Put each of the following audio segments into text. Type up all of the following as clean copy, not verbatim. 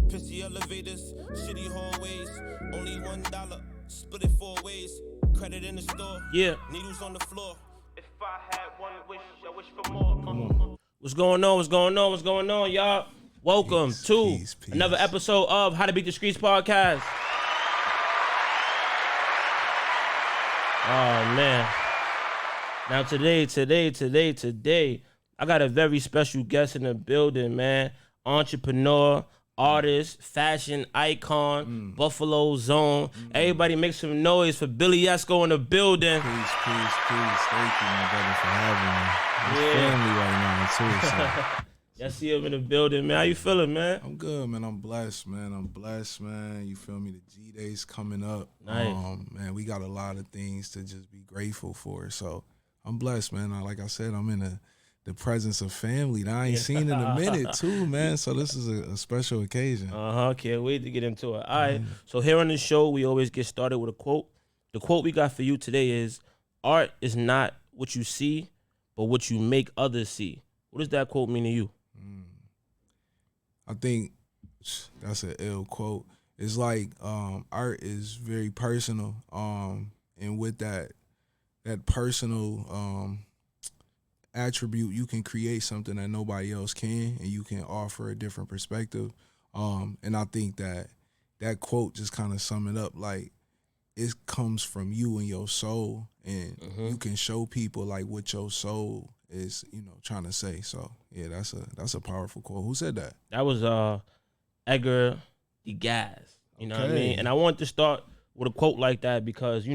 Pissy elevators, shitty hallways, only $1, split it 4 ways. Credit in the store, Yeah. Needles on the floor. If I had one wish, I wish for more. What's going on? What's going on? What's going on, y'all? Welcome to another episode of How to Beat the Streets podcast. Oh man. Now today, I got a very special guest in the building, man. Entrepreneur, artist, fashion icon, Buffalo Zone. Everybody make some noise for Billie Essco in the building. Peace. Thank you, my brother, for having me. It's family right now, too. So. Y'all see him in the building, man. How you feeling, man? I'm good, man. I'm blessed, man. You feel me? The G-Days coming up. Nice. Man, we got a lot of things to just be grateful for. So I'm blessed, man. Like I said, I'm in the presence of family that I ain't seen in a minute, too, man. So this is a special occasion. Can't wait to get into it. All right. So here on the show, we always get started with a quote. The quote we got for you today is, art is not what you see, but what you make others see. What does that quote mean to you? I think that's an ill quote. It's like art is very personal, and with that personal attribute, you can create something that nobody else can, and you can offer a different perspective. And I think that quote just kind of sum it up. Like, it comes from you and your soul, and you can show people like what your soul is, trying to say. So yeah, that's a powerful quote. Who said that? That was Edgar, Degas. You know what I mean? And I wanted to start with a quote like that because,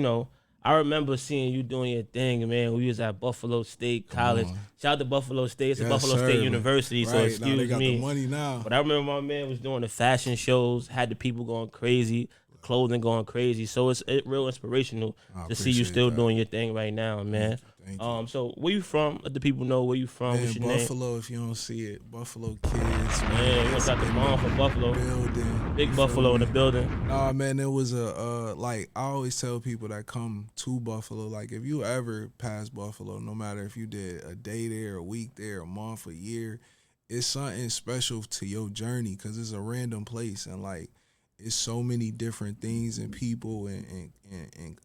I remember seeing you doing your thing, man. We was at Buffalo State College. Shout out to Buffalo State. It's a Buffalo State University, right. So excuse now they got me. The money now. But I remember my man was doing the fashion shows, had the people going crazy, the clothing going crazy. So it's real inspirational to see you still doing your thing right now, man. Thank you. So where you from? Let the people know where you from. Man, what's your Buffalo, name? If you don't see it, Buffalo kids. Man, you got the bomb for Buffalo. Building. Big Buffalo in the building. Nah, man, it was like, I always tell people that come to Buffalo, like, if you ever pass Buffalo, no matter if you did a day there, a week there, a month, a year, it's something special to your journey because it's a random place, and like, it's so many different things and people and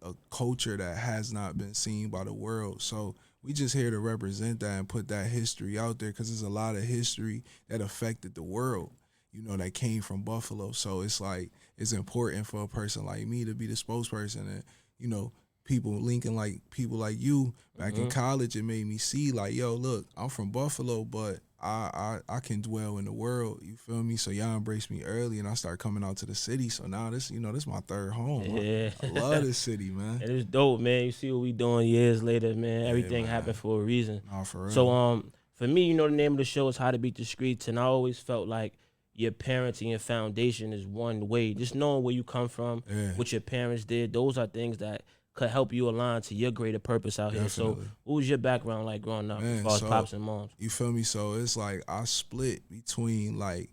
a culture that has not been seen by the world. So we just here to represent that and put that history out there because there's a lot of history that affected the world, that came from Buffalo. So it's like, it's important for a person like me to be the spokesperson, and, people linking like people like you back in college. It made me see like, yo, look, I'm from Buffalo, but I can dwell in the world. You feel me? So y'all embraced me early, and I started coming out to the city. So now this is my third home. Yeah. I love this city, man. It is dope, man. You see what we doing years later, man. Everything happened for a reason. Nah, for real. So for me, the name of the show is How to Beat the Streets, and I always felt like your parents and your foundation is one way. Just knowing where you come from, what your parents did, those are things that could help you align to your greater purpose out here. So what was your background like growing up, Man, as far as pops and moms? You feel me? So it's like I split between like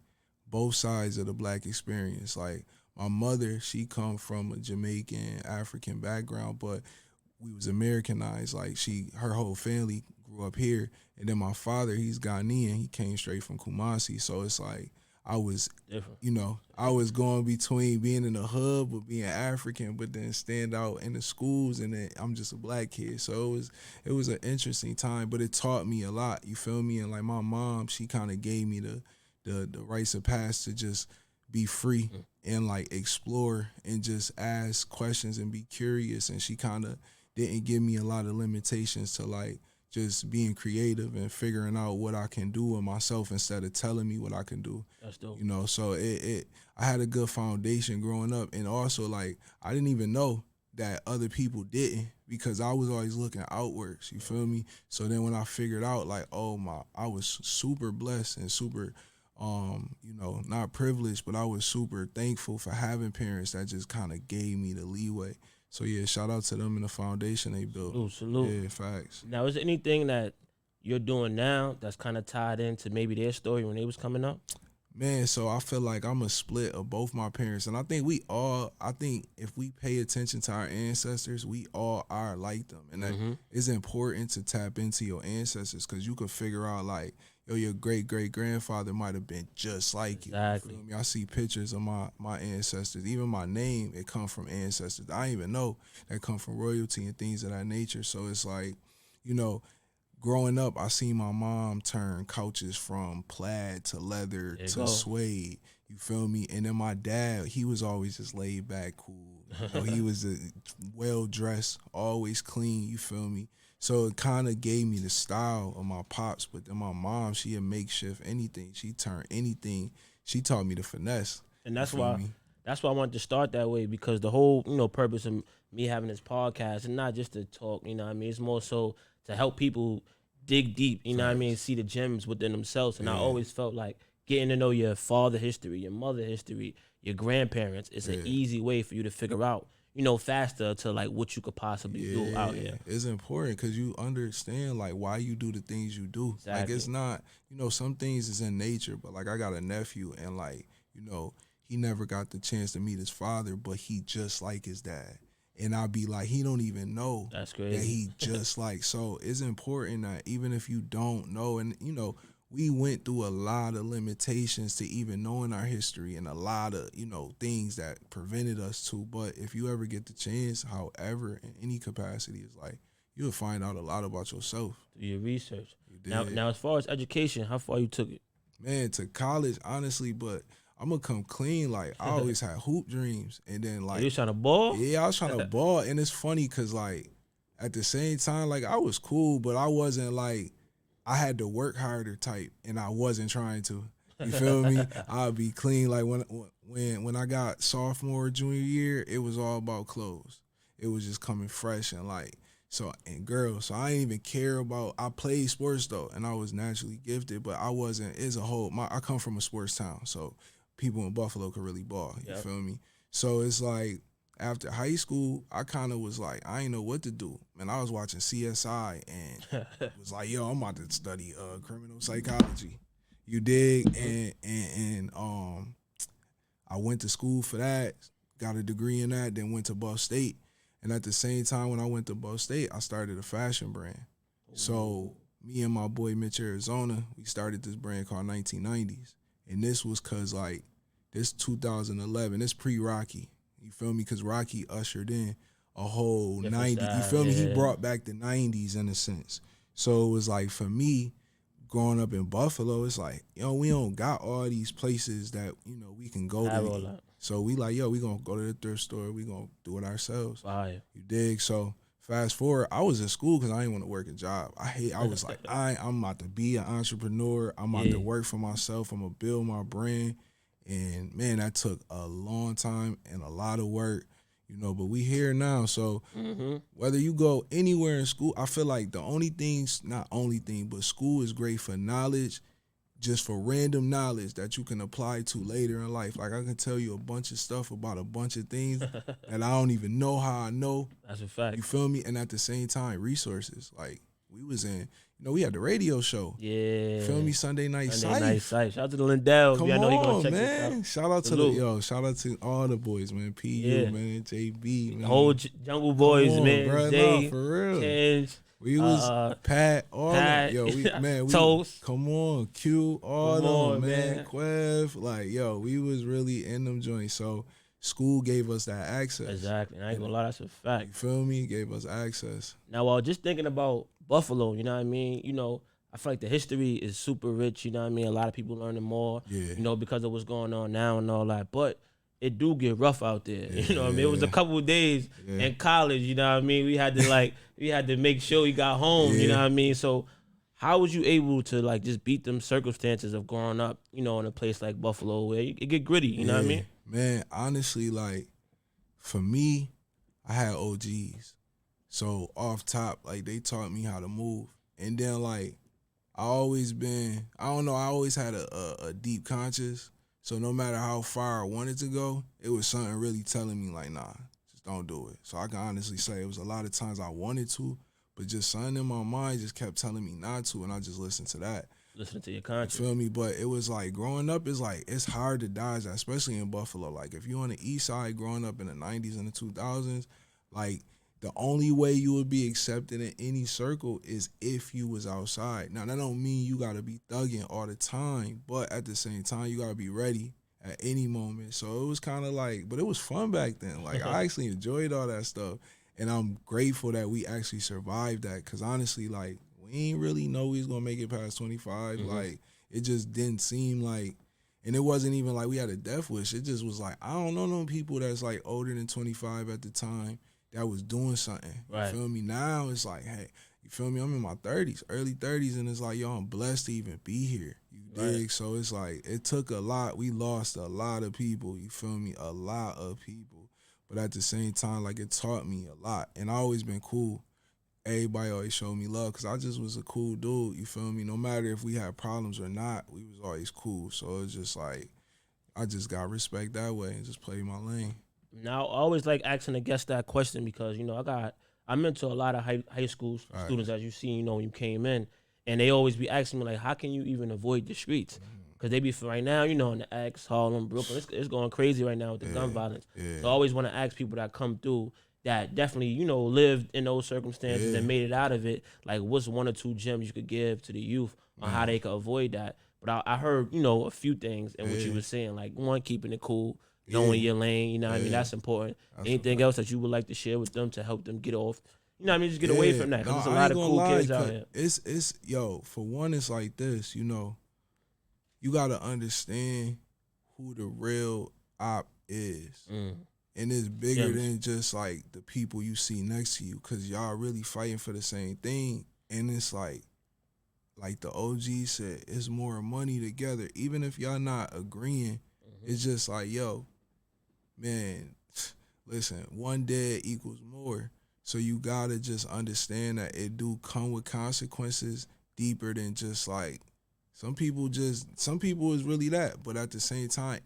both sides of the black experience. Like, my mother, she come from a Jamaican, African background, but we was Americanized. Like, her whole family grew up here. And then my father, he's Ghanaian. He came straight from Kumasi. So it's like, I was different. I was going between being in the hood but being African, but then stand out in the schools, and then I'm just a black kid. So it was an interesting time, but it taught me a lot. You feel me? And like, my mom, she kind of gave me the rites of passage to just be free and like explore and just ask questions and be curious. And she kind of didn't give me a lot of limitations to like just being creative and figuring out what I can do with myself instead of telling me what I can do. That's dope. So I had a good foundation growing up, and also like, I didn't even know that other people didn't because I was always looking outwards. You feel me? So then when I figured out like, I was super blessed and super, not privileged, but I was super thankful for having parents that just kind of gave me the leeway. So yeah, shout out to them and the foundation they built. Salute. Yeah, facts. Now, is there anything that you're doing now that's kind of tied into maybe their story when they was coming up? Man, so I feel like I'm a split of both my parents. And I think if we pay attention to our ancestors, we all are like them. And that it's important to tap into your ancestors because you can figure out like, yo, your great-great-grandfather might have been just like you. Exactly. You feel me? I see pictures of my ancestors. Even my name, it come from ancestors. I didn't even know that come from royalty and things of that nature. So it's like, you know, growing up, I seen my mom turn couches from plaid to leather to suede. You feel me? And then my dad, he was always just laid back, cool. You know, he was well dressed, always clean. You feel me? So it kind of gave me the style of my pops. But then my mom, she a makeshift anything. She turned anything. She taught me to finesse. And that's why I wanted to start that way because the whole, purpose of me having this podcast and not just to talk, you know what I mean? It's more so to help people dig deep, you know what I mean? See the gems within themselves. And I always felt like getting to know your father history, your mother history, your grandparents is an easy way for you to figure out, faster to like what you could possibly do out here. It's important because you understand like why you do the things you do. Exactly. Like it's not, some things is in nature, but like I got a nephew and like, he never got the chance to meet his father, but he just like his dad. And I'll be like, he don't even know that's crazy. That he just like, so it's important that even if you don't know, and we went through a lot of limitations to even knowing our history and a lot of, things that prevented us to. But if you ever get the chance, however, in any capacity, it's like, you'll find out a lot about yourself. Do your research. Now, as far as education, how far you took it? Man, to college, honestly, but I'm gonna come clean. Like I always had hoop dreams, and then like you was trying to ball. Yeah, I was trying to ball, and it's funny because like at the same time, like I was cool, but I wasn't like I had to work harder type, and I wasn't trying to. You feel me? I'd be clean. Like when I got sophomore, junior year, it was all about clothes. It was just coming fresh and like. So, and girls, so I didn't even care about, I played sports though, and I was naturally gifted, but I wasn't, I come from a sports town, so people in Buffalo could really ball, you feel me? So it's like, after high school, I kind of was like, I ain't know what to do. Man, I was watching CSI, and was like, yo, I'm about to study criminal psychology. You dig? And I went to school for that, got a degree in that, then went to Buff State. And at the same time, when I went to Buff State, I started a fashion brand. Ooh. So me and my boy Mitch Arizona, we started this brand called 1990s. And this was because, like, this 2011, it's pre-Rocky. You feel me? Because Rocky ushered in a whole 90s. You feel me? He brought back the 90s in a sense. So it was like, for me, growing up in Buffalo, it's like, we don't got all these places that, we can go to. So we like, we gonna go to the thrift store. We gonna do it ourselves. Fire. You dig? So fast forward, I was in school because I didn't want to work a job. I was like, I'm about to be an entrepreneur. I'm about to work for myself. I'm gonna build my brand. And man, that took a long time and a lot of work, but we here now. So whether you go anywhere in school, I feel like but school is great for knowledge, just for random knowledge that you can apply to later in life. Like I can tell you a bunch of stuff about a bunch of things that I don't even know how I know. That's a fact. You feel me? And at the same time, resources. Like we was in, we had the radio show. Yeah. You feel me? Sunday Night Sight. Shout out to the Lindells. Come on, man. Shout out to all the boys, man. PU, man. JB, man. The whole Jungle Boys, man. Bro, Jay, for real. Kenj, we was Pat, all Pat, we Toast. Come on, Q, all of them, man. Quev, like, we was really in them joints. So school gave us that access. Exactly. I ain't gonna lie, that's a fact. You feel me? Gave us access. Now, while just thinking about Buffalo, you know what I mean? I feel like the history is super rich, you know what I mean? A lot of people learning more, because of what's going on now and all that. But it do get rough out there, you know what I mean? It was a couple of days in college, you know what I mean? We had to make sure we got home, you know what I mean? So how was you able to like just beat them circumstances of growing up, in a place like Buffalo where it get gritty, you know what I mean? Man, honestly, like for me, I had OGs. So off top, like they taught me how to move. And then like I always had a deep conscience. So no matter how far I wanted to go, it was something really telling me like, nah, just don't do it. So I can honestly say it was a lot of times I wanted to, but just something in my mind just kept telling me not to, and I just listened to that. listening to your You conscience. feel me? But it was like growing up is like it's hard to dodge that, especially in Buffalo. Like if you're on the east side growing up in the 90s and the 2000s, like the only way you would be accepted in any circle is if you was outside. Now that don't mean you gotta be thugging all the time, but at the same time you gotta be ready at any moment. So it was kind of like, but it was fun back then. Like I actually enjoyed all that stuff, and I'm grateful that we actually survived that. Cause honestly, like we ain't really know we was gonna make it past 25. Like it just didn't seem like, and it wasn't even like we had a death wish. It just was like I don't know no people that's like older than 25 at the time that was doing something. You Right. feel me? Now it's like, hey, you feel me? I'm in my 30s, early 30s, and it's like, yo, I'm blessed to even be here. You dig? Right. So it's like, it took a lot. We lost a lot of people, you feel me? A lot of people. But at the same time, like, it taught me a lot. And I always been cool. Everybody always showed me love because I just was a cool dude, you feel me? No matter if we had problems or not, we was always cool. So it's just like, I just got respect that way and just played my lane. Now, I always like asking the guests that question because, you know, I mentor a lot of high school students, as you see, you know, when you came in, and they always be asking me, like, how can you even avoid the streets? Because they be, right now, you know, in the X, Harlem, Brooklyn, it's going crazy right now with the gun violence. Yeah. So I always want to ask people that come through that definitely, you know, lived in those circumstances and made it out of it, like, what's one or two gems you could give to the youth on how they could avoid that? But I heard, you know, a few things in what you were saying, like, one, keeping it cool, knowing your lane, you know what I mean? That's important. Anything else that you would like to share with them to help them get off, you know what I mean, just get away from that? Because there's a lot of cool kids out here. It's yo, for one, it's like this, you know, you got to understand who the real op is. And it's bigger than just like the people you see next to you, because y'all really fighting for the same thing. And it's like the OG said, it's more money together. Even if y'all not agreeing, it's just like, yo, man, listen, one dead equals more. So you gotta just understand that it do come with consequences deeper than just like, some people is really that, but at the same time,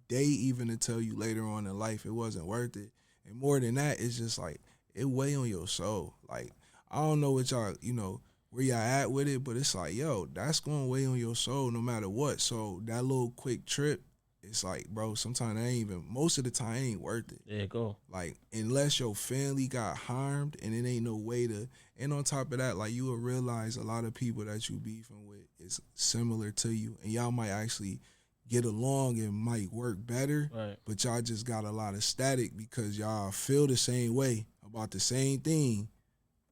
they even to tell you later on in life it wasn't worth it. And more than that, it's just like, it weigh on your soul. Like, I don't know what y'all, you know, where y'all at with it, but it's like, yo, that's gonna weigh on your soul no matter what. So that little quick trip, it's like, bro, sometimes most of the time, it ain't worth it. There you go. Like, unless your family got harmed and it ain't no way to, and on top of that, like, you will realize a lot of people that you beefing with is similar to you, and y'all might actually get along and might work better, but y'all just got a lot of static because y'all feel the same way about the same thing,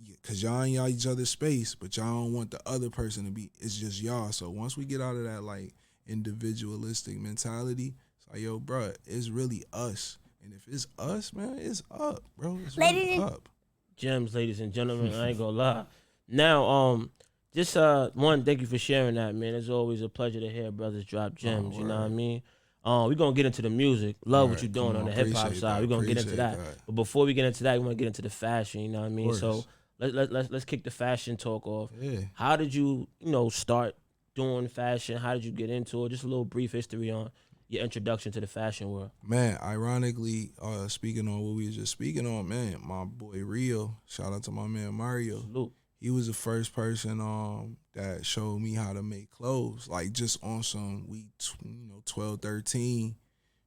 because y'all in y'all each other's space, but y'all don't want the other person to be, it's just y'all. So once we get out of that, like, individualistic mentality, it's like, yo, bro, it's really us. And if it's us, man, it's up, bro. It's really up. Gems, ladies and gentlemen, I ain't gonna lie. Now, just one, thank you for sharing that, man. It's always a pleasure to hear brothers drop gems, you know what I mean? We're gonna get into the music. Love what you're doing on the hip hop side. We're gonna get into that. But before we get into that, we wanna get into the fashion, you know what I mean? So let's kick the fashion talk off. How did you, you know, start doing fashion? How did you get into it? Just a little brief history on your introduction to the fashion world. Man, ironically, speaking on what we was just speaking on, man, my boy Rio, shout out to my man Mario. Salute. He was the first person that showed me how to make clothes, like just on some 12, 13,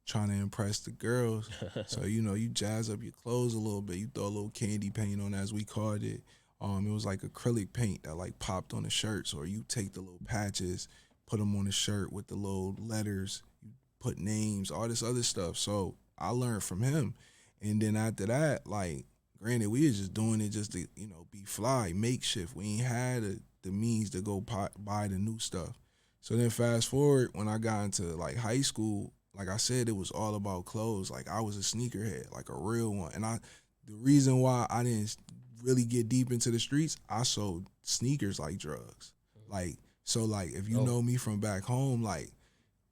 trying to impress the girls. So, you know, you jazz up your clothes a little bit. You throw a little candy paint on, as we called it. It was like acrylic paint that like popped on the shirts, or you take the little patches, put them on the shirt with the little letters, you put names, all this other stuff. So I learned from him. And then after that, like, granted, we was just doing it just to, you know, be fly, makeshift. We ain't had the means to go buy the new stuff. So then fast forward, when I got into like high school, like I said, it was all about clothes. Like, I was a sneakerhead, like a real one. And the reason why I didn't really get deep into the streets, I sold sneakers like drugs. Like, so like, if you know me from back home, like,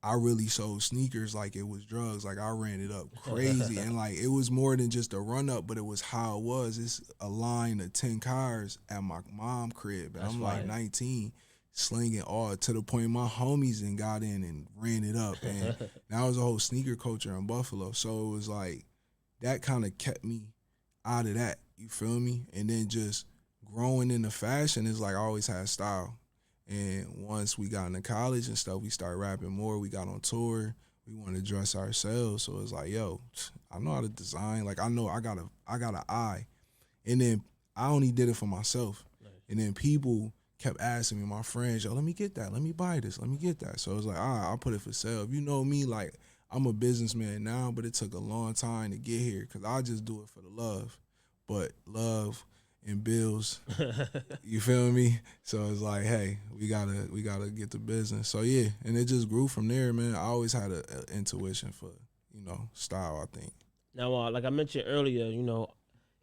I really sold sneakers like it was drugs. Like, I ran it up crazy. And like, it was more than just a run up, but it was how it was. It's a line of 10 cars at my mom crib. And I'm like 19, slinging all to the point my homies and got in and ran it up. And that was a whole sneaker culture in Buffalo. So it was like, that kind of kept me out of that. You feel me? And then just growing into fashion is like, I always had style. And once we got into college and stuff, we started rapping more. We got on tour. We wanted to dress ourselves. So it's like, yo, I know how to design. Like, I know I got an eye. And then I only did it for myself. Nice. And then people kept asking me, my friends, yo, let me get that. Let me buy this. Let me get that. So it was like, all right, I'll put it for sale. If you know me, like, I'm a businessman now, but it took a long time to get here because I just do it for the love. But love and bills, you feel me? So it's like, hey, we gotta get the business. So yeah, and it just grew from there, man. I always had an intuition for, style, I think. Now, like I mentioned earlier,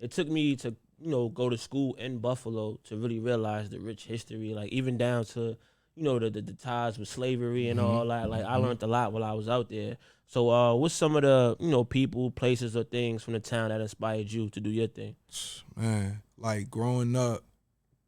it took me to, go to school in Buffalo to really realize the rich history, like even down to, the ties with slavery and all that. Like I learned a lot while I was out there. So what's some of the, people, places, or things from the town that inspired you to do your thing? Man, like growing up,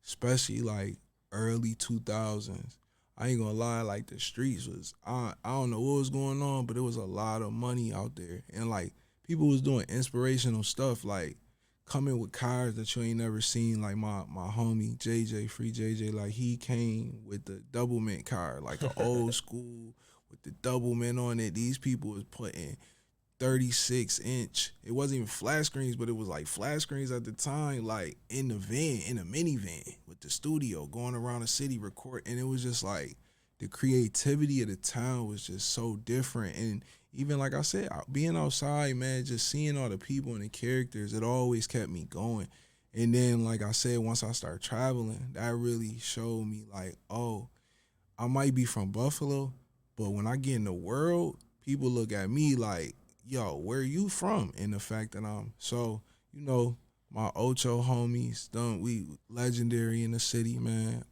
especially like early 2000s, I ain't gonna lie, like the streets was, I don't know what was going on, but it was a lot of money out there. And like people was doing inspirational stuff, like coming with cars that you ain't never seen. Like my homie JJ, Free JJ, like he came with the double mint car, like an old school with the double mint on it. These people was putting 36-inch. It wasn't even flat screens, but it was like flat screens at the time, like in the van, in a minivan with the studio, going around the city recording. And it was just like the creativity of the town was just so different. And even like I said, being outside, man, just seeing all the people and the characters, it always kept me going. And then, like I said, once I started traveling, that really showed me like, oh, I might be from Buffalo, but when I get in the world, people look at me like, yo, where you from? And the fact that I'm so, my Ocho homies, we legendary in the city, man.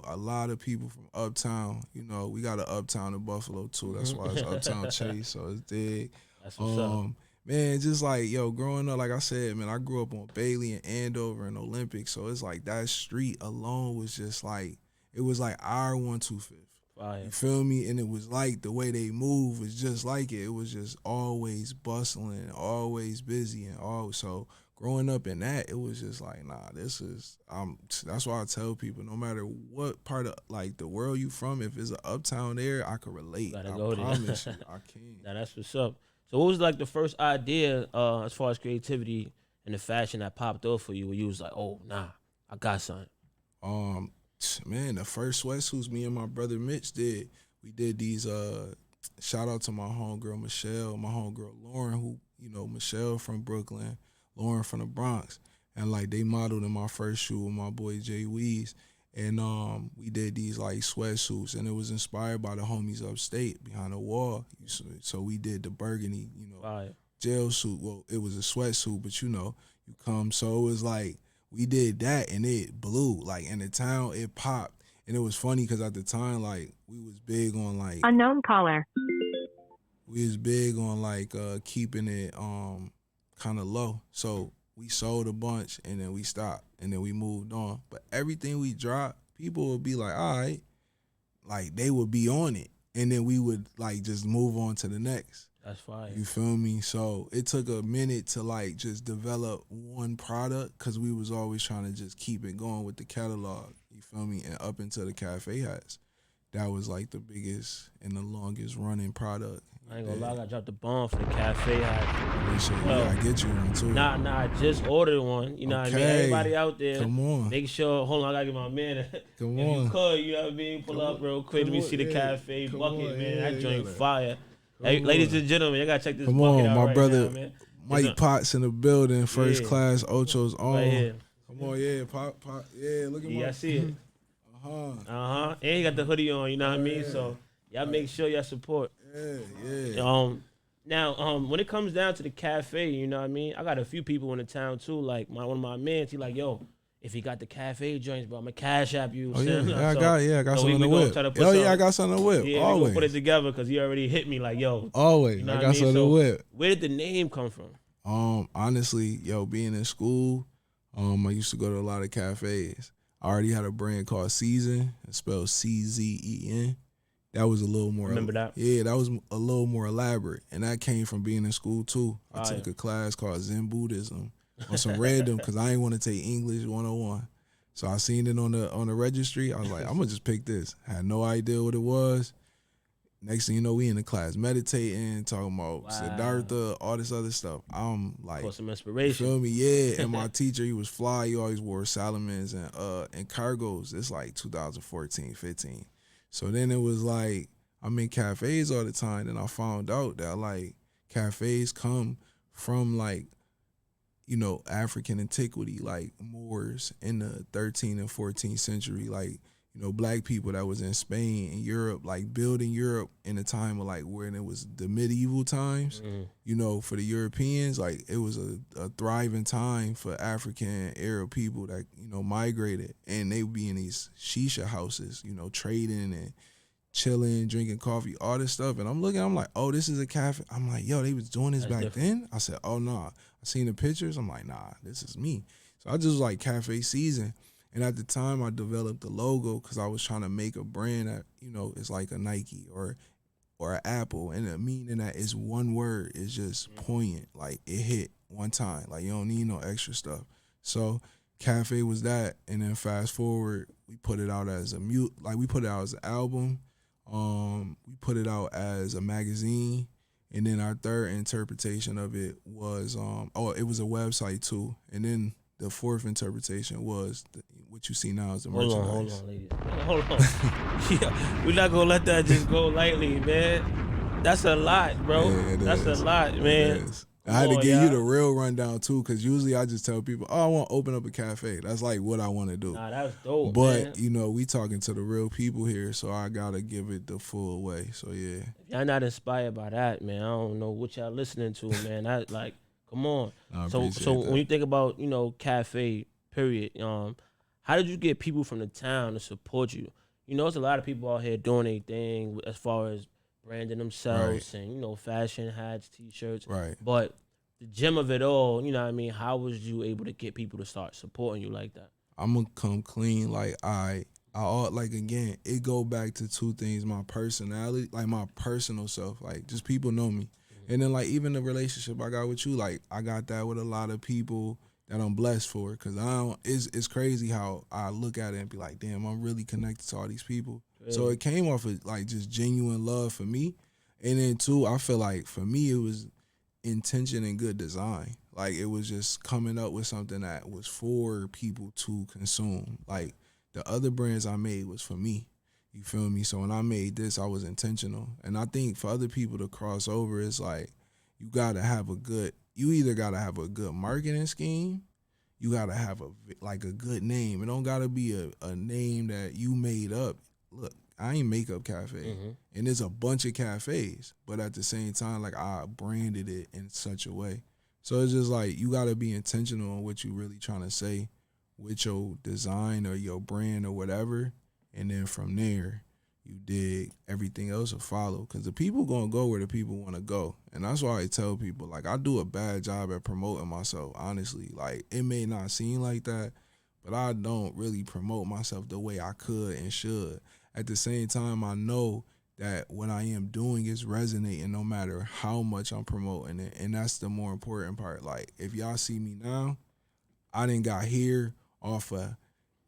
A lot of people from uptown. We got an uptown in Buffalo too. That's why it's Uptown Chase. So it's big. That's what's up. Man, just like, growing up, like I said, man, I grew up on Bailey and Andover and Olympic. So it's like that street alone was just like, it was like our 125th. Fire. You feel me? And it was like the way they move was just like it. It was just always bustling, always busy, and always so. Growing up in that, it was just like, nah, that's why I tell people, no matter what part of like the world you from, if it's an uptown there, I can relate. I promise you, I can. Now that's what's up. So what was like the first idea as far as creativity and the fashion that popped off for you where you was like, oh, nah, I got something? Man, the first sweatsuits me and my brother Mitch did, we did these, shout out to my homegirl Michelle, my homegirl Lauren, who, Michelle from Brooklyn, Lauren from the Bronx, and like they modeled in my first shoe with my boy Jay Weez, and we did these like sweatsuits, and it was inspired by the homies upstate behind the wall. So we did the burgundy, jail suit. Well, it was a sweatsuit, but you come. So it was like we did that, and it blew. Like in the town, it popped, and it was funny because at the time, like we was big on like unknown caller. We was big on like keeping it kind of low. So we sold a bunch and then we stopped and then we moved on. But everything we dropped, people would be like, all right, like they would be on it. And then we would like just move on to the next. That's fire. You feel me? So it took a minute to like just develop one product because we was always trying to just keep it going with the catalog. You feel me? And up until the cafe hats. That was like the biggest and the longest running product. I ain't gonna lie, I got dropped the bomb for the cafe hat. Yeah, I get you one too. Nah, I just ordered one. You know what I mean? Everybody out there, come on. Make sure, hold on, I gotta get my man. Come if on. you could, you know what I mean? Pull up real quick. Let me see the cafe bucket, man. That joint fire. Hey, ladies and gentlemen, you gotta check this bucket out my right brother now, man. Mike Potts in the building, first class, Ocho's on. Right here. Come on, yeah, Pot, yeah, look at I see it. And he got the hoodie on, you know what I mean? So y'all make sure y'all support. Yeah. Now, when it comes down to the cafe, you know what I mean? I got a few people in the town too. Like one of my mans, he like, yo, if he got the cafe joints, bro, I'ma cash app you. Oh yeah, I got something in the whip. I got something in the whip. Yeah, always. We gonna put it together because he already hit me like, yo. Always, you know I got something in the whip. Where did the name come from? Honestly, being in school, I used to go to a lot of cafes. I already had a brand called Season. It's spelled CZEN. That was a little more. Remember that? Yeah, that was a little more elaborate, and that came from being in school too. I took a class called Zen Buddhism on some random because I ain't want to take English 101. So I seen it on the registry. I was like, I'm gonna just pick this. Had no idea what it was. Next thing you know, we in the class meditating, talking about Siddhartha, all this other stuff. I'm like, For some you inspiration. feel me? Yeah. And my teacher, he was fly. He always wore Salomons and cargos. It's like 2014, 15. So then it was like, I'm in cafes all the time, and I found out that like cafes come from like, you know, African antiquity, like Moors in the 13th and 14th century, like, you know, black people that was in Spain and Europe, like building Europe in a time of like when it was the medieval times, you know, for the Europeans, like it was a thriving time for African Arab people that, you know, migrated, and they would be in these shisha houses, you know, trading and chilling, drinking coffee, all this stuff. And I'm looking, I'm like, oh, this is a cafe. I'm like, yo, they was doing this back then? I said, oh, no. I seen the pictures. I'm like, nah, this is me. So I just was like cafe season. And at the time, I developed the logo because I was trying to make a brand that, you know, is like a Nike or an Apple. And the meaning that is one word is just poignant. Like, it hit one time. Like, you don't need no extra stuff. So cafe was that. And then fast forward, we put it out as we put it out as an album. We put it out as a magazine, and then our third interpretation of it was it was a website too, and then the fourth interpretation was what you see now as the merchandise. Hold on, ladies. Hold on. Yeah, we're not gonna let that just go lightly, man. That's a lot, bro. Yeah, That's a lot, man. I had to give you the real rundown too, because usually I just tell people, oh, I want to open up a cafe. That's like what I want to do. Nah, that's dope, but, man. you know, we talking to the real people here, so I got to give it the full way. So, yeah. If y'all not inspired by that, man, I don't know what y'all listening to, man. That, like, come on. So when you think about, you know, cafe, period, how did you get people from the town to support you? You know, there's a lot of people out here doing their thing as far as branding themselves and, you know, fashion, hats, T-shirts. Right. But the gem of it all, you know what I mean? How was you able to get people to start supporting you like that? I'm going to come clean. Like, I like, again, it go back to two things. My personality, like my personal self. Like, just people know me. And then, like, even the relationship I got with you, like, I got that with a lot of people that I'm blessed for. Because it's crazy how I look at it and be like, damn, I'm really connected to all these people. Yeah. So it came off of, like, just genuine love for me. And then, too, I feel like for me, it was intention and good design. Like, it was just coming up with something that was for people to consume. Like, the other brands I made was for me. You feel me? So when I made this, I was intentional. And I think for other people to cross over, it's like you either gotta have a good marketing scheme, you gotta have a good name. It don't gotta be a name that you made up. Look, I ain't Makeup Cafe, and there's a bunch of cafes, but at the same time, like, I branded it in such a way. So it's just like you gotta be intentional on what you really trying to say with your design or your brand or whatever. And then from there, you dig, everything else will follow. Because the people going to go where the people want to go. And that's why I tell people, like, I do a bad job at promoting myself, honestly. Like, it may not seem like that, but I don't really promote myself the way I could and should. At the same time, I know that what I am doing is resonating no matter how much I'm promoting it. And that's the more important part. Like, if y'all see me now, I done got here off of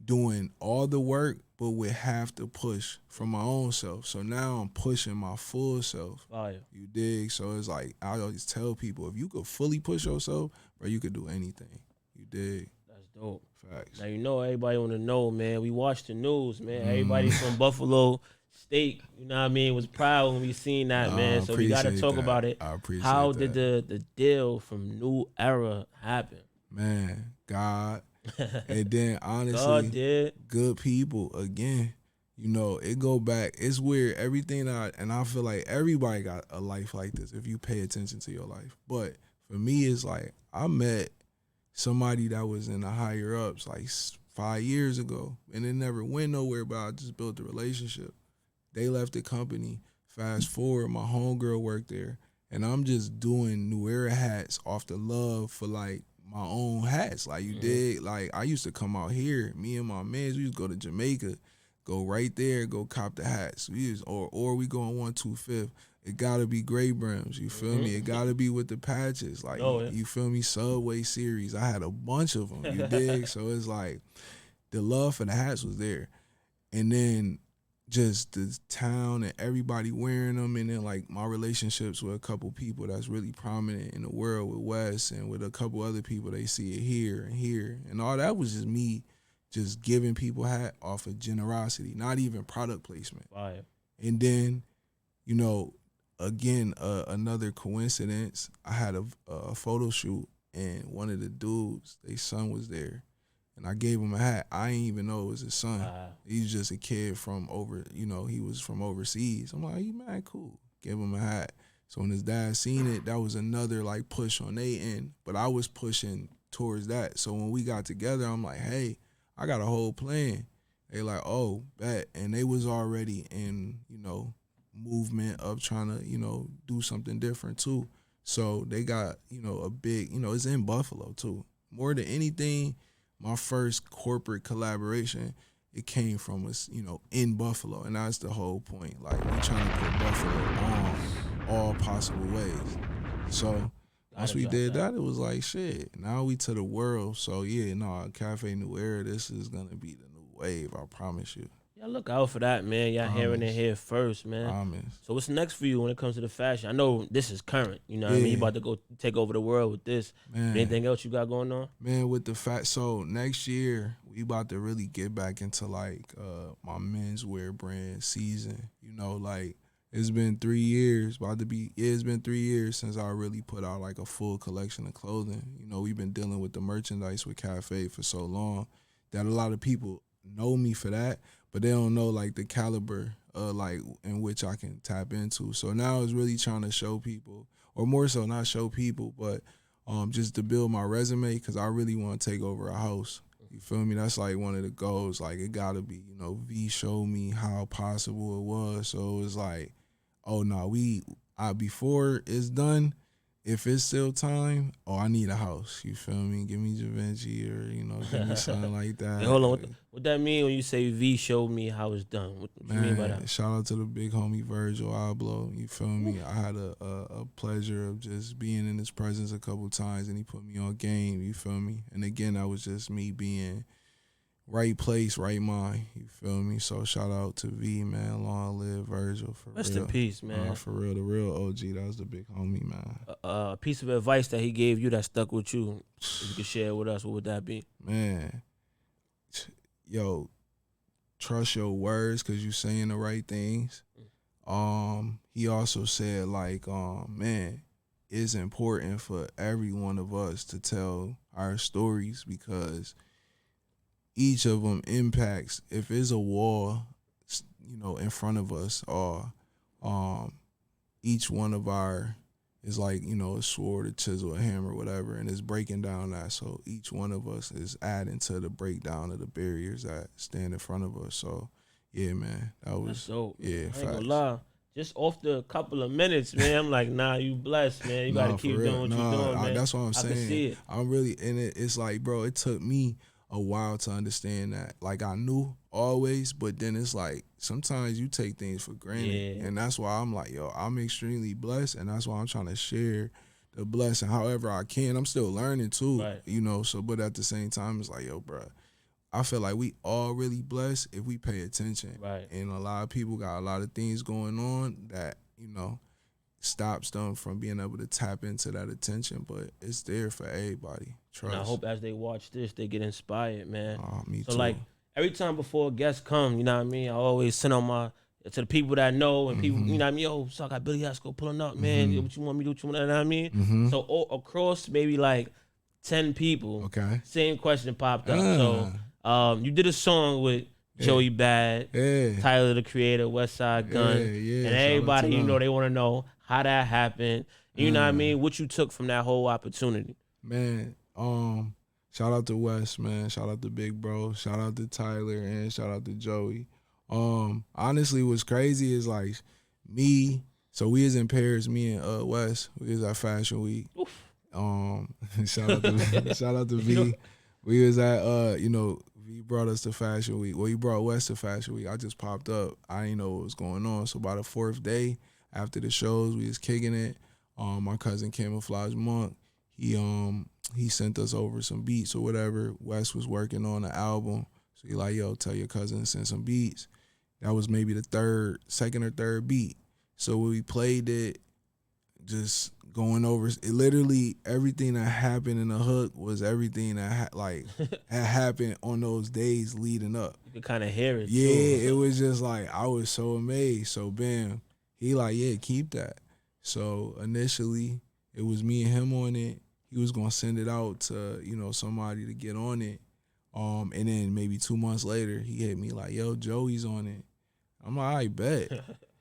doing all the work, but would have to push from my own self. So now I'm pushing my full self. Fire. You dig? So it's like, I always tell people, if you could fully push yourself, bro, you could do anything. You dig? That's dope. Facts. Now, you know, everybody want to know, man. We watch the news, man. Everybody from Buffalo State, you know what I mean, was proud when we seen that, man. So we got to talk about it. I appreciate How that. did the deal from New Era happen? Man, God. And then, honestly, God did. Good people, again, you know, it go back. It's weird. Everything and I feel like everybody got a life like this if you pay attention to your life. But for me, it's like I met somebody that was in the higher ups like 5 years ago, and it never went nowhere, but I just built a relationship. They left the company. Fast forward, my homegirl worked there, and I'm just doing New Era hats off the love for, like, my own hats. Like, you dig? Like, I used to come out here, me and my mans, we used to go to Jamaica, go right there, go cop the hats. Or we go on 125th. It gotta be gray brims, you feel me? It gotta be with the patches. Like, you feel me? Subway series. I had a bunch of them, you dig? So it's like, the love for the hats was there. And then just the town and everybody wearing them, and then like my relationships with a couple people that's really prominent in the world with Wes and with a couple other people, they see it here, and all that was just me just giving people hat off of generosity, not even product placement. Fire. And then, you know, again, another coincidence, I had a photo shoot, and one of the dudes, their son was there. And I gave him a hat. I didn't even know it was his son. Wow. He was just a kid from he was from overseas. I'm like, you man, cool. Gave him a hat. So when his dad seen it, that was another like push on their end. But I was pushing towards that. So when we got together, I'm like, hey, I got a whole plan. They like, oh, bet. And they was already in, movement of trying to, do something different too. So they got, a big, it's in Buffalo too. More than anything, my first corporate collaboration, it came from us, in Buffalo. And that's the whole point. Like, we trying to put Buffalo on all possible ways. So once we did that, it was like, shit, now we to the world. So, yeah, Cafe New Era, this is going to be the new wave, I promise you. Yeah, look out for that, man. Y'all hearing it here first, man. Promise. So what's next for you when it comes to the fashion? I know this is current, you know what I mean? You about to go take over the world with this. Man. Anything else you got going on? Man, with the so next year, we about to really get back into, like, my menswear brand season. Like, it's been 3 years, it's been 3 years since I really put out, like, a full collection of clothing. We've been dealing with the merchandise with Cafe for so long that a lot of people know me for that, but they don't know, like, the caliber like in which I can tap into. So now it's really trying to show people, or more so not show people, but just to build my resume, because I really want to take over a house. You feel me? That's like one of the goals. Like, it gotta be, V showed me how possible it was. So it's like, oh no, before it's done, if it's still time, I need a house. You feel me? Give me Givenchy, or give me something like that. Hey, hold on, what that mean when you say V showed me how it's done? What you mean by that? Shout out to the big homie Virgil Abloh. You feel me? I had a pleasure of just being in his presence a couple times, and he put me on game. You feel me? And again, that was just me being right place, right mind. You feel me? So shout out to V, man. Long live Virgil, for Rest real. in peace, man. For real, the real OG. That was the big homie, man. A piece of advice that he gave you that stuck with you, if you could share with us, what would that be? Man, trust your words, because you saying the right things. He also said, like, man, it's important for every one of us to tell our stories, because each of them impacts. If it's a wall, in front of us, or each one of our is like, a sword, a chisel, a hammer, whatever, and it's breaking down that. So each one of us is adding to the breakdown of the barriers that stand in front of us. So, yeah, man, that was, that's dope. Yeah, I ain't facts. gonna lie. Just off the couple of minutes, man, I'm like, nah, you blessed, man. You gotta keep doing what you're doing, man. That's what I'm saying. I can see it. I'm really in it. It's like, bro, it took me a while to understand that. Like, I knew always, but then it's like sometimes you take things for granted. Yeah. And that's why I'm like, I'm extremely blessed, and that's why I'm trying to share the blessing however I can. I'm still learning too, right. So, but at the same time, it's like, bro, I feel like we all really blessed if we pay attention. Right. And a lot of people got a lot of things going on that, stops them from being able to tap into that attention, but it's there for everybody. Trust. And I hope as they watch this, they get inspired, man. Me so too. like every time before guests come, you know what I mean, I always send on to the people that I know, and people, you know what I mean, yo, so I got Billie Essco pulling up, man. What you want me to do? What you want, you know what I mean? So across maybe like 10 people, okay, same question popped up. So you did a song with Joey Bad, Tyler the Creator, Westside Gunn, and everybody, they want to know how that happened. You know what I mean? What you took from that whole opportunity. Man, shout out to Wes, man. Shout out to Big Bro. Shout out to Tyler, and shout out to Joey. Honestly, what's crazy is like me. So we was in Paris, me and Wes. We was at Fashion Week. Oof. Shout out to V. We was at V brought us to Fashion Week. Well, he brought Wes to Fashion Week. I just popped up. I didn't know what was going on. So by the 4th day after the shows, we was kicking it. My cousin Camouflage Monk, he sent us over some beats or whatever. Wes was working on an album. So he like, yo, tell your cousin to send some beats. That was maybe the second or third beat. So when we played it, just going over it, literally everything that happened in the hook was everything that had happened on those days leading up. You could kind of hear it. Yeah, too. it was just like I was so amazed. So bam, he like, yeah, keep that. So initially it was me and him on it. He was gonna send it out to, somebody to get on it. And then maybe 2 months later, he hit me like, yo, Joey's on it. I'm like, I bet.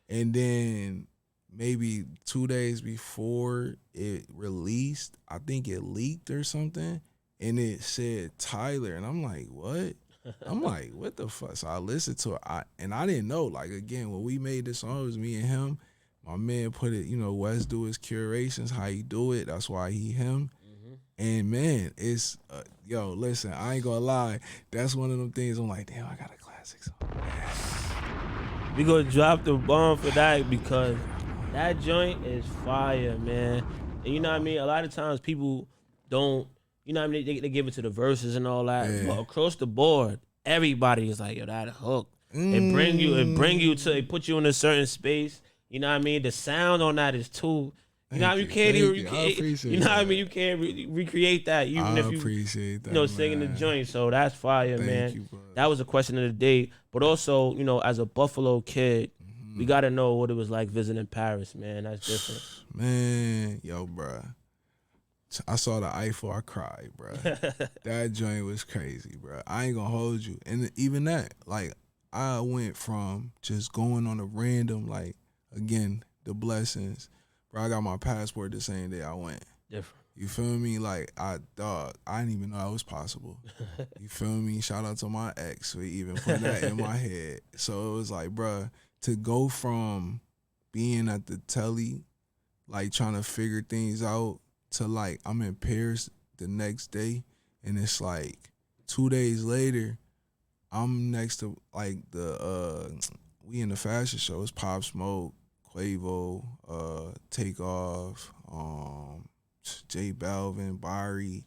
And then maybe 2 days before it released, I think it leaked or something, and it said Tyler. And I'm like, what? I'm like, what the fuck? So I listened to it, and I didn't know. Like, again, when we made this song, it was me and him. My man put it, Wes do his curations, how he do it. That's why he him. And, man, it's, yo, listen, I ain't gonna lie. That's one of them things I'm like, damn, I got a classic song. We gonna drop the bomb for that because that joint is fire, man. And you know what I mean? A lot of times people don't, you know what I mean? They give it to the verses and all that. Yeah. But across the board, everybody is like, yo, that hook. It put you in a certain space. You know what I mean? The sound on that is too. You know what I mean? You can't even. You know what I mean? You can't recreate that even if you. Appreciate that. Singing the joint. So that's fire, man. You, bud. That was a question of the day. But also, as a Buffalo kid, we gotta know what it was like visiting Paris, man. That's different. Man, yo, bruh. I saw the Eiffel, I cried, bruh. That joint was crazy, bruh. I ain't gonna hold you. And even that, like, I went from just going on a random, like, again, the blessings. Bro, I got my passport the same day I went. Different. You feel me? Like, I didn't even know that was possible. You feel me? Shout out to my ex for even putting that in my head. So it was like, bruh, to go from being at the telly, like, trying to figure things out, to, like, I'm in Paris the next day, and it's, like, 2 days later, I'm next to, like, we in the fashion show. It's Pop Smoke, Quavo, Takeoff, J Balvin, Barry,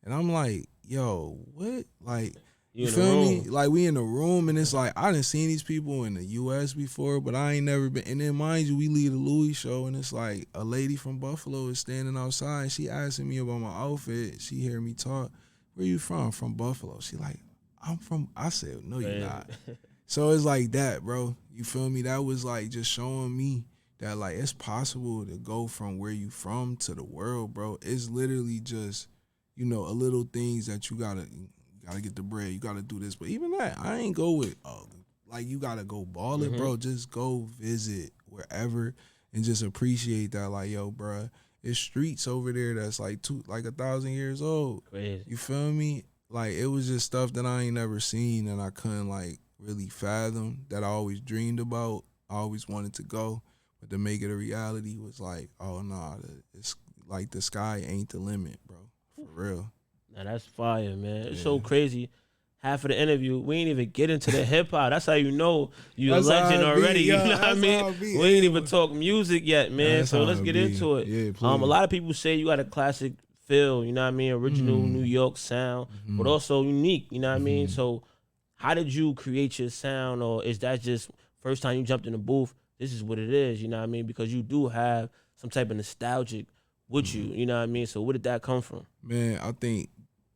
and I'm like, yo, what? Like, you feel me? Like, we in the room, and it's like, I done seen these people in the U.S. before, but I ain't never been. And then, mind you, we leave the Louis show, and it's like a lady from Buffalo is standing outside. She asking me about my outfit. She hear me talk. Where you from? From Buffalo. She like, I'm from. I said, no, you're not. So it's like that, bro. You feel me? That was like just showing me that, like, it's possible to go from where you from to the world, bro. It's literally just, a little things that you gotta get the bread. You gotta do this. But even that, I ain't go with, like, you gotta go balling, bro. Just go visit wherever and just appreciate that. Like, yo, bro, it's streets over there that's like 1,000 years old. Crazy. You feel me? Like, it was just stuff that I ain't never seen and I couldn't, like, really fathom, that I always dreamed about. I always wanted to go. But to make it a reality was like, oh, nah, it's like the sky ain't the limit, bro. For real. Now that's fire, man. It's so crazy. Half of the interview, we ain't even get into the hip hop. That's how you know you're a legend already. You know what I mean? We ain't even talk music yet, man. So let's get into it. Yeah, please. A lot of people say you got a classic feel, you know what I mean? Original New York sound, but also unique, you know what I mean? So how did you create your sound, or is that just first time you jumped in the booth, this is what it is, you know what I mean? Because you do have some type of nostalgic with you know what I mean? So where did that come from? Man, I think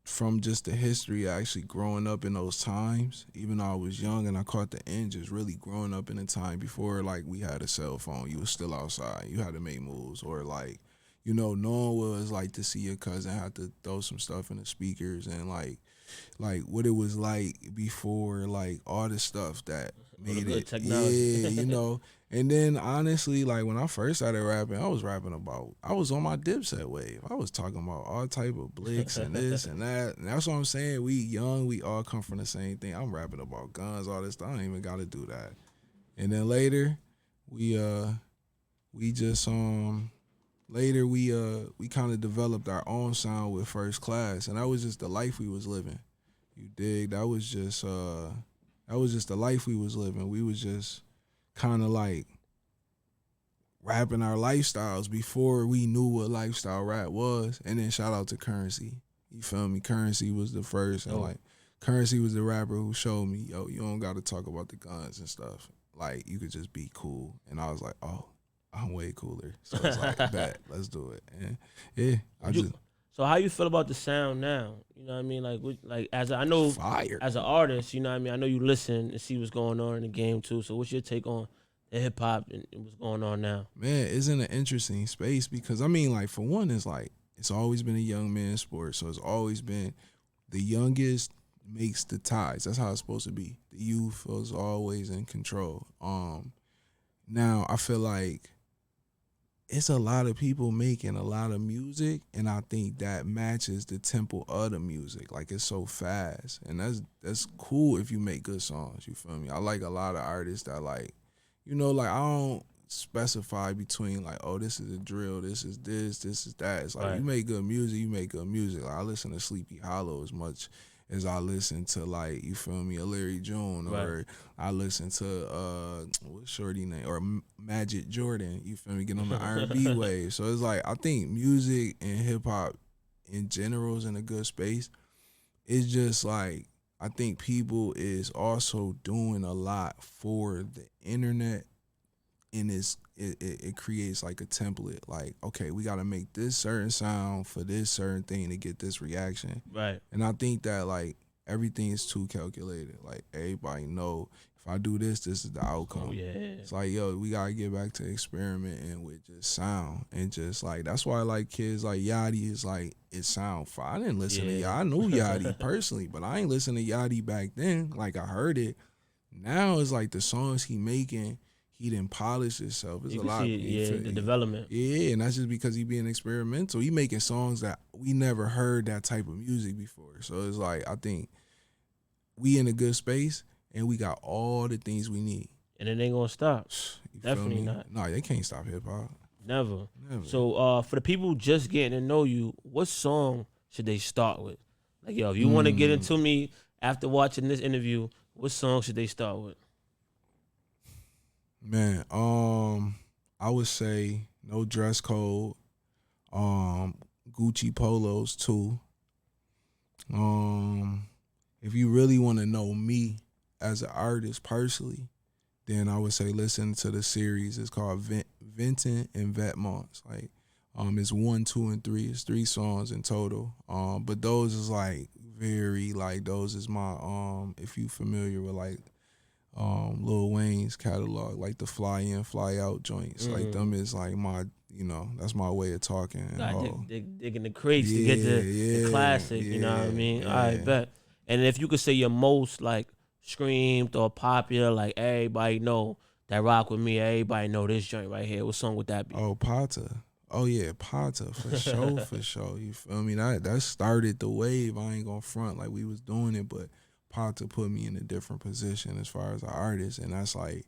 from just the history, actually growing up in those times, even though I was young and I caught the end, just really growing up in a time before, like, we had a cell phone. You was still outside. You had to make moves, or, like, knowing what it was like to see your cousin have to throw some stuff in the speakers, and, like what it was like before, like, all the stuff that made it. Technology. Yeah, And then, honestly, like, when I first started rapping, I was on my Dipset wave. I was talking about all type of blicks and this and that. And that's what I'm saying. We young, we all come from the same thing. I'm rapping about guns, all this stuff. I don't even got to do that. And then later, we kind of developed our own sound with First Class. And that was just the life we was living. You dig? That was just the life we was living. We was just kind of like rapping our lifestyles before we knew what lifestyle rap was. And then shout out to Currency. You feel me? Currency was the first. And like Currency was the rapper who showed me, yo, you don't got to talk about the guns and stuff. Like, you could just be cool. And I was like, oh, I'm way cooler. So it's like, bet, let's do it. And yeah, So how you feel about the sound now? You know what I mean? Like I know fire. As an artist, you know what I mean? I know you listen and see what's going on in the game too. So what's your take on the hip hop and what's going on now? Man, it's in an interesting space because I mean, like, for one, it's always been a young man's sport. So it's always been the youngest makes the ties. That's how it's supposed to be. The youth is always in control. Now I feel like it's a lot of people making a lot of music, and I think that matches the tempo of the music. Like, it's so fast, and that's cool if you make good songs. You feel me? I like a lot of artists that, like, you know, like, I don't specify between, like, oh, this is a drill, this is that. It's like, right. You make good music, you make good music. Like, I listen to Sleepy Hollow as much as I listen to, like, you feel me, a Larry June, or right. I listen to what's shorty name, or Magic Jordan. You feel me, get on the R&B wave. So it's like, I think music and hip hop in general is in a good space. It's just like, I think people is also doing a lot for the internet, and it creates like a template. Like, okay, we got to make this certain sound for this certain thing to get this reaction. Right. And I think that, like, everything is too calculated. Like, everybody know if I do this is the outcome. Oh, yeah. It's like, yo, we got to get back to experimenting with just sound. And just, like, that's why, like, kids like Yachty is, like, it sound fire. I didn't listen to Yachty. I knew Yachty personally, but I ain't listen to Yachty back then. Like, I heard it. Now it's like the songs he making, he didn't polish himself. It's you a can lot. see it, the development. Yeah, and that's just because he being experimental. He making songs that we never heard that type of music before. So it's like, I think we in a good space, and we got all the things we need. And it ain't gonna stop. Definitely not. No, they can't stop hip hop. Never. Never. So for the people just getting to know you, what song should they start with? Like, yo, if you want to get into me after watching this interview, what song should they start with? Man, I would say No Dress Code, Gucci Polos too. If you really want to know me as an artist personally, then I would say listen to the series. It's called Venton and Vetmonts. Like, it's 1, 2, and 3. It's 3 songs in total. But those is like very, like, those is my if you familiar with, like, Lil Wayne's catalog, like the fly in, fly out joints. Like, them is like my, you know, that's my way of talking. Digging the crates to get the classic, you know what I mean? Yeah. All right, bet. And if you could say your most, like, screamed or popular, like, everybody know that rock with me, everybody know this joint right here, what song would that be? Oh, Pata. Oh, yeah, Pata, for sure, for sure. You feel me? That started the wave. I ain't gonna front like we was doing it, but Pata put me in a different position as far as an artist. And that's like,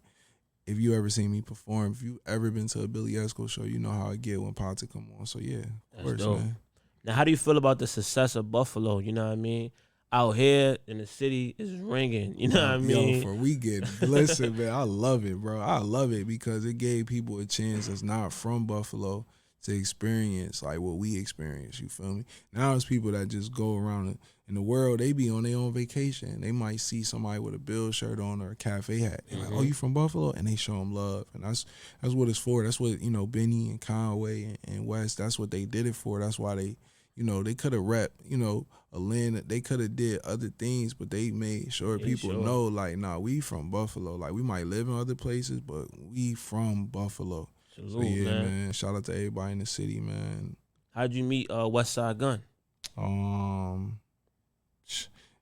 if you ever seen me perform, if you ever been to a Billie Essco show, you know how I get when Pata come on. So, yeah, of course, dope. Man. Now, how do you feel about the success of Buffalo? You know what I mean? Out here in the city is ringing. You know what I mean? Yo, we get listen, man. I love it, bro. I love it because it gave people a chance that's not from Buffalo to experience like what we experience. You feel me? Now it's people that just go around in the world. They be on their own vacation. They might see somebody with a Bill shirt on or a cafe hat. They're like, "Oh, you from Buffalo?" And they show them love, and that's what it's for. That's what, you know, Benny and Conway and West. That's what they did it for. That's why they, you know, they could have rep, you know, Atlanta. They could have did other things, but they made sure people know, like, nah, we from Buffalo. Like, we might live in other places, but we from Buffalo. Salute, so yeah, man. Shout out to everybody in the city, man. How'd you meet Westside Gunn?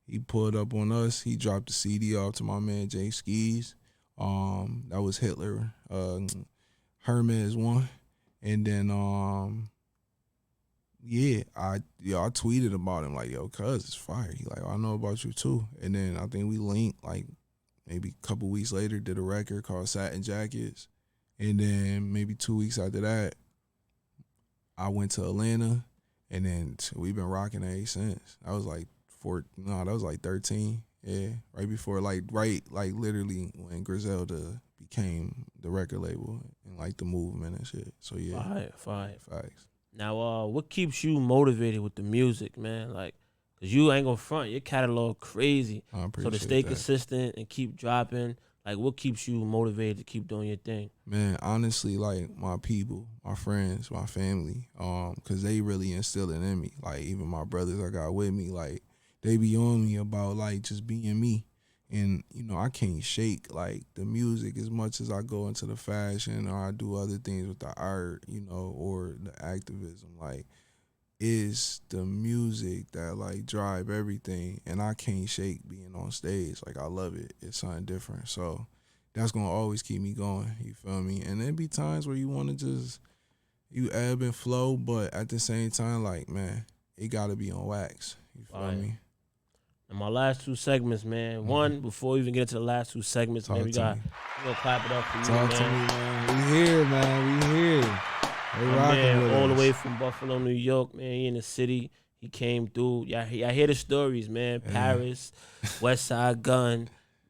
He pulled up on us. He dropped the CD off to my man Jay Skis. That was Hitler. Hermes one, and then I tweeted about him like, yo, cuz it's fire. He like, oh, I know about you too. And then I think we linked like maybe a couple weeks later, did a record called Satin Jackets. And then maybe 2 weeks after that, I went to Atlanta, and then we've been rocking ever since. I was like that was like 13. Yeah, right before literally when Griselda became the record label and like the movement and shit. So yeah, fire. Facts. Now, what keeps you motivated with the music, man? Like, Cause you ain't gonna front. Your catalog crazy. I So appreciate to stay that. consistent and keep dropping, like what keeps you motivated to keep doing your thing? Man, honestly, like my people, my friends, my family, cause they really instilling in me. Like even my brothers I got with me, like they be on me about like just being me. And, you know, I can't shake like the music as much as I go into the fashion or I do other things with the art, you know, or the activism. Like is the music that like drive everything, and I can't shake being on stage. Like I love it. It's something different. So that's gonna always keep me going. You feel me? And there be times where you want to just you ebb and flow, but at the same time, like man, it gotta be on wax. You feel Right. me? And my last two segments, man. One, before we even get into the last two segments, man, Talk we to got me. we gonna clap it up for you, Talk man. to me, man. We here, man. We here. They My rocking man, with all the us. way from Buffalo, New York, man. He in the city. He came through. Yeah, I hear the stories, man. Paris, Westside Gunn,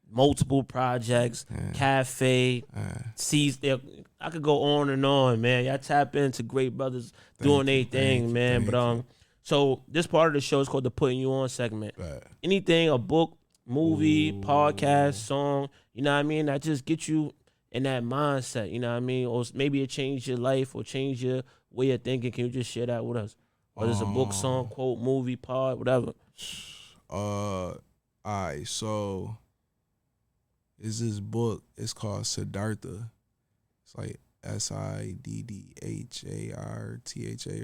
multiple projects, Cafe, Seas. I could go on and on, man. Y'all tap into great brothers doing their thing, man. But so this part of the show is called the Putting You On segment. Right. Anything, a book, movie, podcast, song, you know what I mean? That just get you in that mindset, you know what I mean? Or maybe it changed your life or changed your way of thinking. Can you just share that with us? Whether it's a book, song, quote, movie, pod, whatever. Alright, so is this book? It's called Siddhartha. It's like Siddhartha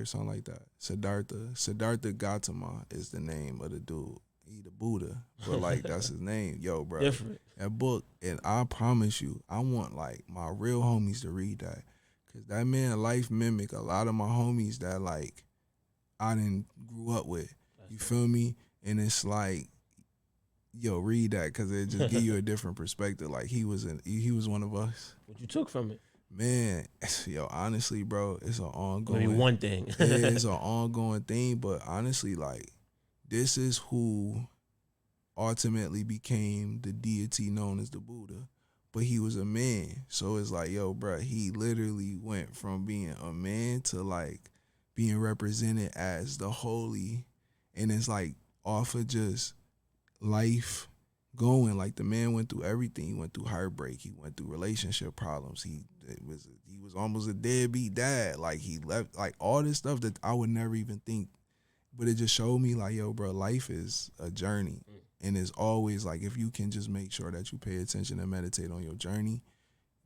or something like that. Siddhartha Gautama is the name of the dude. He the Buddha, but like that's his name. Yo, bro, Different. that book, and I promise you, I want like my real homies to read that, cause that man life mimic a lot of my homies that like I didn't grew up with. You feel me? And it's like, yo, read that, cause it just give you a different perspective. Like he was one of us. What you took from it? Man, yo, honestly, bro, it's an ongoing. Maybe one thing. Yeah, it's an ongoing thing, but honestly, like, this is who ultimately became the deity known as the Buddha. But he was a man, so it's like, yo, bro, he literally went from being a man to like being represented as the holy, and it's like off of just life going. Like the man went through everything. He went through heartbreak. He went through relationship problems. He was almost a deadbeat dad. Like he left, like all this stuff that I would never even think. But it just showed me like, yo, bro, life is a journey, and it's always like if you can just make sure that you pay attention and meditate on your journey,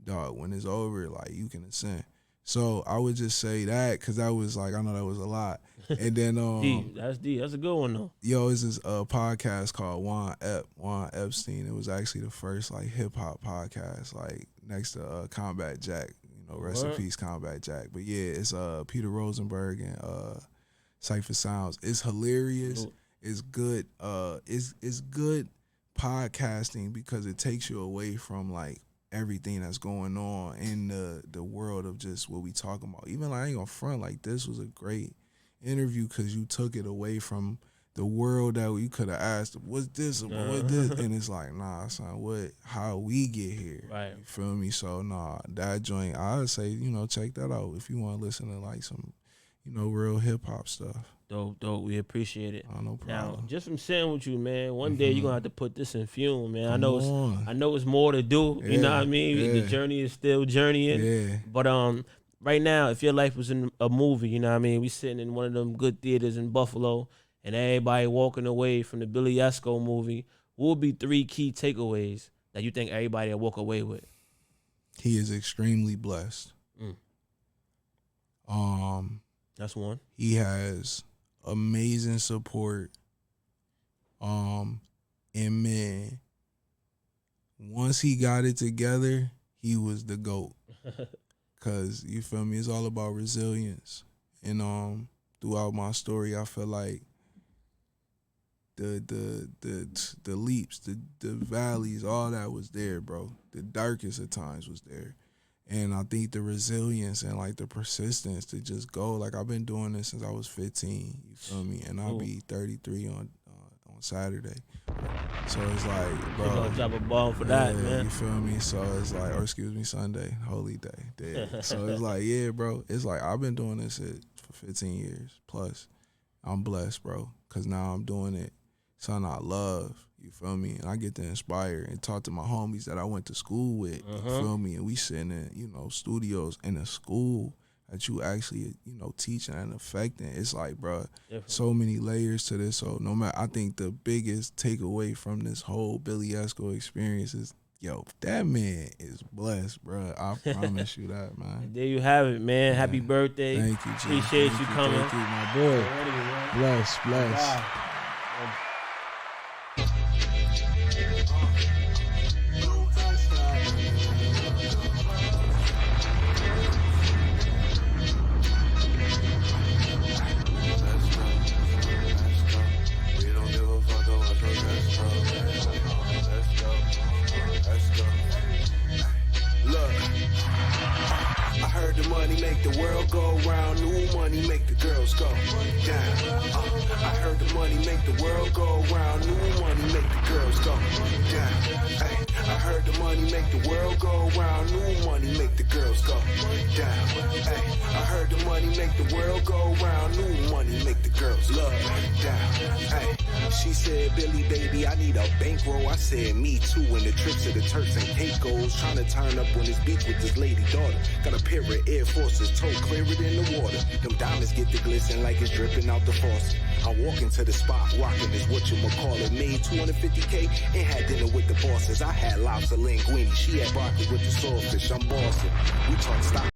dog. When it's over, like you can ascend. So I would just say that because that was like I know that was a lot. And then Deep. That's deep. That's a good one though. yo, it's this podcast called Juan Epstein. It was actually the first like hip hop podcast, like next to Combat Jack. You know, rest in peace, Combat Jack. But yeah, it's Peter Rosenberg and Cypher Sounds. It's hilarious. Ooh. It's good. It's good podcasting because it takes you away from like everything that's going on in the world of just what we talking about. Even like I ain't gonna front, like this was a great interview because you took it away from the world that you could have asked, what's this about, what's this? And it's like, nah, son, how we get here. Right. You feel me? So nah, that joint, I would say, you know, check that out if you want to listen to like some, you know, real hip hop stuff. Dope. We appreciate it. Oh, no problem. Now, just from sitting with you, man, one day you're gonna have to put this in fume, man. I know on. it's more to do. You know what I mean? Yeah. The journey is still journeying. Yeah. But right now, if your life was in a movie, you know what I mean? We sitting in one of them good theaters in Buffalo, and everybody walking away from the Billie Essco movie. What would be 3 key takeaways that you think everybody will walk away with? He is extremely blessed. That's one. He has amazing support. And man, once he got it together, he was the GOAT. Cause you feel me, it's all about resilience. And throughout my story, I feel like the leaps, the valleys, all that was there, bro. The darkest of times was there. And I think the resilience and like the persistence to just go, like I've been doing this since I was 15, you feel me? And I'll be 33 on Saturday. So it's like, bro. You're gonna drop a ball for that, man. You feel me? So it's like, or excuse me, Sunday, holy day. Yeah. So it's like, yeah, bro. It's like I've been doing this for 15 years plus. I'm blessed, bro, because now I'm doing it. Something I love, you feel me? And I get to inspire and talk to my homies that I went to school with, you feel me? And we sitting in, you know, studios in a school that you actually, you know, teaching and affecting. It's like, bro, so many layers to this. So no matter, I think the biggest takeaway from this whole Billie Essco experience is, yo, that man is blessed, bro. I promise you that, man. There you have it, man. Happy birthday. Thank you, G. Appreciate you coming. Thank you, my boy. Bless. Wow. Make the world go round, new money make the girls go down. I heard the money make the world go round, new money make the girls go down. Ay, I heard the money make the world go round, new money make the girls go down. Ay, I heard the money make the world go round, new money make the girls love down. Ay, she said, Billy, baby, I need a bankroll. I said, me too. When the trips to the Turks and Caicos, trying to turn up on this beach with this lady daughter. Got a pair of Air Forces, toe clearer than the water. Them diamonds get to glisten like it's dripping out the faucet. I'm walking to the spot, rocking this whatchamacallit. Made $250K and had dinner with the bosses. I had lobster linguine, she had broccoli with the saltfish. I'm bossing. We talk stock.